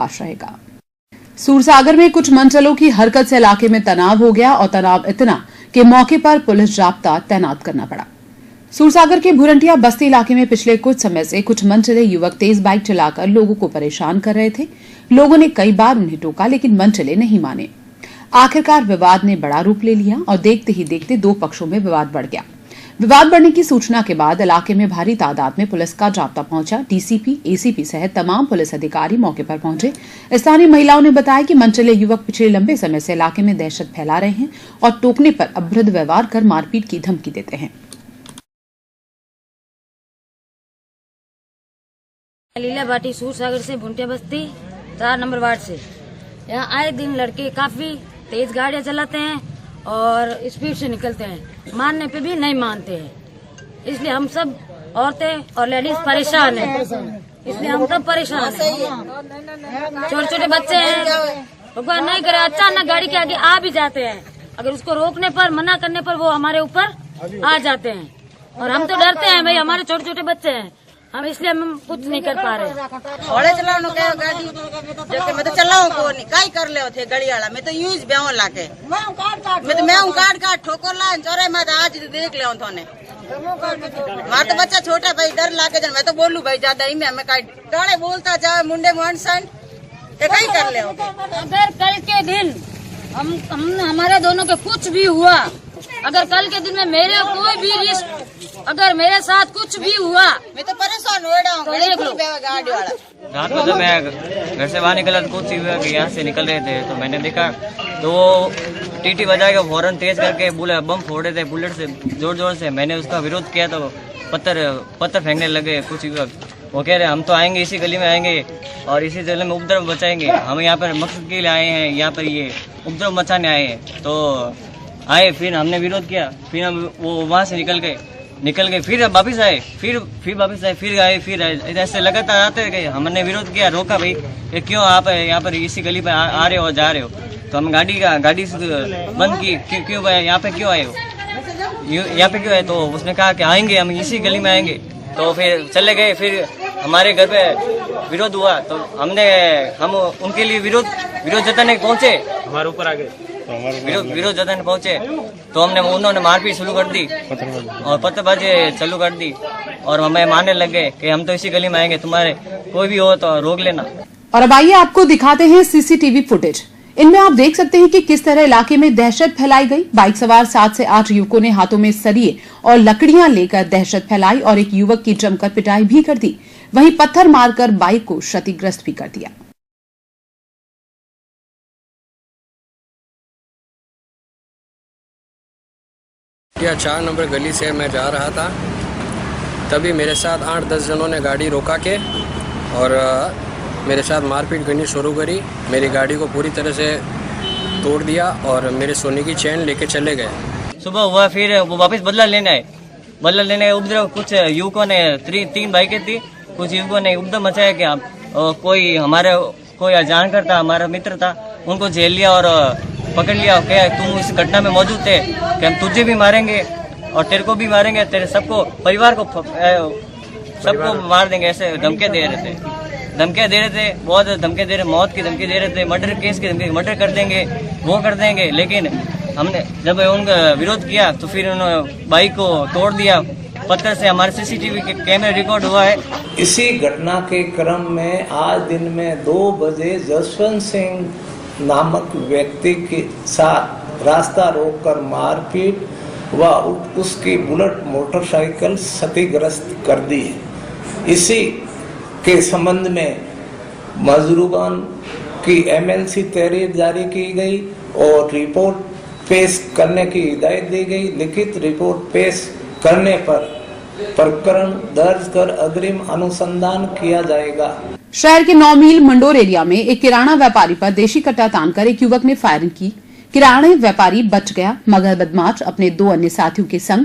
रहेगा। सूरसागर में कुछ मंचलों की हरकत से इलाके में तनाव हो गया और तनाव इतना कि मौके पर पुलिस जाब्ता तैनात करना पड़ा। सूरसागर के भूरंटिया बस्ती इलाके में पिछले कुछ समय से कुछ मनचले युवक तेज बाइक चलाकर लोगों को परेशान कर रहे थे। लोगों ने कई बार उन्हें टोका, लेकिन मनचले नहीं माने। आखिरकार विवाद ने बड़ा रूप ले लिया और देखते ही देखते दो पक्षों में विवाद बढ़ गया। विवाद बढ़ने की सूचना के बाद इलाके में भारी तादाद में पुलिस का जाब्ता पहुंचा। डीसीपी, एसीपी सहित तमाम पुलिस अधिकारी मौके पर पहुंचे। स्थानीय महिलाओं ने बताया कि मनचले युवक पिछले लंबे समय से इलाके में दहशत फैला रहे हैं और टोकने पर अभद्र व्यवहार कर मारपीट की धमकी देते हैं। लीला भाटी, सूरसागर से भूरंटिया बस्ती 4 नंबर वार्ड से। यहाँ आए दिन लड़के काफी तेज गाड़ियां चलाते हैं और स्पीड से निकलते हैं। मानने पे भी नहीं मानते हैं, इसलिए हम सब औरतें और लेडीज परेशान हैं। इसलिए हम सब परेशान हैं। छोटे छोटे बच्चे हैं, रुकवा नहीं करे, अचानक गाड़ी के आगे आ भी जाते हैं। अगर उसको रोकने पर, मना करने पर वो हमारे ऊपर आ जाते हैं और हम तो डरते हैं भाई, हमारे छोटे छोटे बच्चे हैं, हम इसलिए हम कुछ नहीं कर पा रहे। घोड़े चलाओ क्या गाड़ी जो कि मैं तो चलाऊं को नहीं काई कर ले थे गड़ी वाला। मैं तो यूज ब्याह लाके मैं काट ठोकर ला चौरे में आज देख ले थोने। मार तो बच्चा छोटा भाई, डर लाके जन मैं तो बोलू भाई ज्यादा ही मैं काई डाले बोलता जाए मुंडे मोहन कई कर ले। अगर कल के दिन हम हमारे दोनों के कुछ भी हुआ, अगर कल के दिन में मेरे कोई भी रिस्क, अगर मेरे साथ कुछ भी हुआ, मैं तो परेशान हो रहा हूँ। गाड़ी वाला रात को जब मैं घर से बाहर निकला तो कुछ यहाँ से निकल रहे थे तो मैंने देखा तो टीटी बजा के फौरन तेज करके बम फोड़ रहे थे बुलेट से जोर जोर से। मैंने उसका विरोध किया तो पत्थर फेंकने लगे कुछ युवक। वो कह रहे हम तो आएंगे, इसी गली में आएंगे और इसी गली में उपद्रव मचाएंगे। हम यहाँ पर मकसद के लिए आए हैं, यहाँ पर ये उपद्रव मचाने आए हैं। तो आए, फिर हमने विरोध किया, फिर हम वो वहाँ से निकल गए, फिर वापस आए, फिर वापस आए, फिर आए, ऐसे लगातार आते गए। हमने विरोध किया, रोका भाई ये क्यों आप यहाँ पर इसी गली पे आ रहे हो, जा रहे हो। तो हम गाड़ी से बंद की, क्यों यहाँ पे क्यों आए हो, यहाँ पे क्यों आए। तो उसने कहा कि आएंगे, हम इसी गली में आएंगे। तो फिर चले गए। फिर हमारे घर पे विरोध हुआ तो हम उनके लिए विरोध जताने पहुंचे, हमारे ऊपर आ गए। विरोध जताने पहुंचे तो उन्होंने मारपीट शुरू कर दी और पत्थरबाजी चालू कर दी और हमें मारने लग गए कि हम तो इसी गली में आएंगे, तुम्हारे कोई भी हो तो रोक लेना। और अब आइए आपको दिखाते हैं सीसीटीवी फुटेज। इनमें आप देख सकते हैं कि किस तरह इलाके में दहशत फैलाई गई। बाइक सवार 7 से 8 युवकों ने हाथों में सरिये और लकड़ियां लेकर दहशत फैलाई और एक युवक की जमकर पिटाई भी कर दी। वहीं पत्थर मारकर बाइक को क्षतिग्रस्त भी कर दिया। यह 4 नंबर गली से मैं जा रहा था, तभी मेरे साथ 8-10 जनों ने गाड़ी रोका के और मेरे साथ मारपीट करनी शुरू करी। मेरी गाड़ी को पूरी तरह से तोड़ दिया और मेरे सोने की चेन लेके चले गए। सुबह हुआ, फिर वो वापस बदला लेने आए। उपद्रव कुछ युवकों ने 3 बाइकें थी, कुछ युवकों ने उपद्रव मचाया कि कोई जानकर था, हमारा मित्र था, उनको जेल लिया और पकड़ लिया। क्या तुम इस घटना में मौजूद थे कि हम तुझे भी मारेंगे और तेरे को भी मारेंगे, तेरे सबको परिवार को सबको मार देंगे, ऐसे धमकियां दे रहे थे। बहुत धमकियां दे रहे, मौत की धमकी दे रहे थे, मर्डर केस की धमकी, मर्डर कर देंगे, वो कर देंगे। लेकिन हमने जब उनका विरोध किया तो फिर उन्होंने बाइक को तोड़ दिया पत्थर से। हमारे सीसीटीवी के कैमरे रिकॉर्ड हुआ है। इसी घटना के क्रम में आज दिन में 2 बजे जसवंत सिंह नामक व्यक्ति के साथ रास्ता रोककर मारपीट व उसकी बुलेट मोटरसाइकिल क्षतिग्रस्त कर दी है। इसी के संबंध में मजरूबान की एमएलसी तहरीर जारी की गई और रिपोर्ट पेश करने की हिदायत दी गई। लिखित रिपोर्ट पेश करने पर प्रकरण दर्ज कर अग्रिम अनुसंधान किया जाएगा। शहर के 9 मील मंडोर एरिया में एक किराना व्यापारी पर देशी कट्टा तानकर एक युवक ने फायरिंग की। किराना व्यापारी बच गया, मगर बदमाश अपने 2 अन्य साथियों के संग